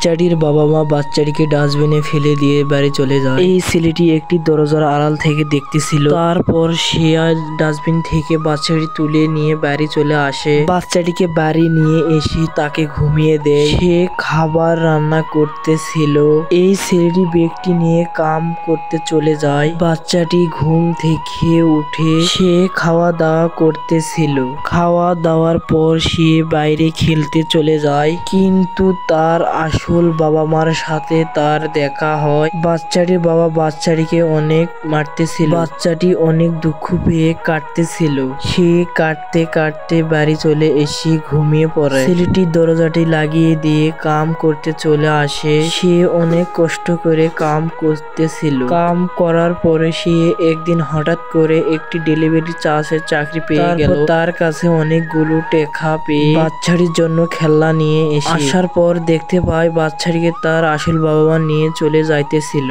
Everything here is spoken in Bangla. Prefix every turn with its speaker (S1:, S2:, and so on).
S1: বাচ্চাটির বাবা মা বাচ্চাটিকে ডাস্টবিনে ফেলে দিয়ে বাড়ি চলে যায়। এই ছেলেটি একটি দরজার আড়াল থেকে দেখতেছিল। তারপর সে ডাস্টবিন থেকে বাচ্চাটি তুলে নিয়ে বাড়ি চলে আসে। বাচ্চাটিকে বাড়ি নিয়ে এসে তাকে ঘুমিয়ে দেয়। সে খাবার রান্না করতেছিল। এই ছেলেটি ব্যাগটি নিয়ে কাম করতে চলে যায়। বাচ্চাটি ঘুম থেকে উঠে সে খাওয়া দাওয়া করতেছিল। খাওয়া দাওয়ার পর সে বাইরে খেলতে চলে যায়, কিন্তু তার আসল বাবা মার সাথে তার দেখা হয়। বাচ্চাটির বাবা বাচ্চাটিকে অনেক মারতেছিল। বাচ্চাটি অনেক দুঃখ পেয়ে কাঁদতেছিল। সে কাঁদতে কাঁদতে বাড়ি চলে এসে ঘুমিয়ে পড়ে। ছেলেটি দরজাটি লাগিয়ে দিয়ে কাম করতে চলে আসে। সে অনেক কষ্ট করে কাম করতেছিল। কাম করার পরে সে একদিন হঠাৎ করে একটি ডেলিভারি চার্জের চাকরি পেয়ে গেল। তার কাছে অনেকগুলো টাকা পেয়ে বাচ্চাটির জন্য খেলনা নিয়ে আসার পর দেখতে পায় বাচ্চাটিকে তার আসল বাবা মা নিয়ে চলে যাইতেছিল।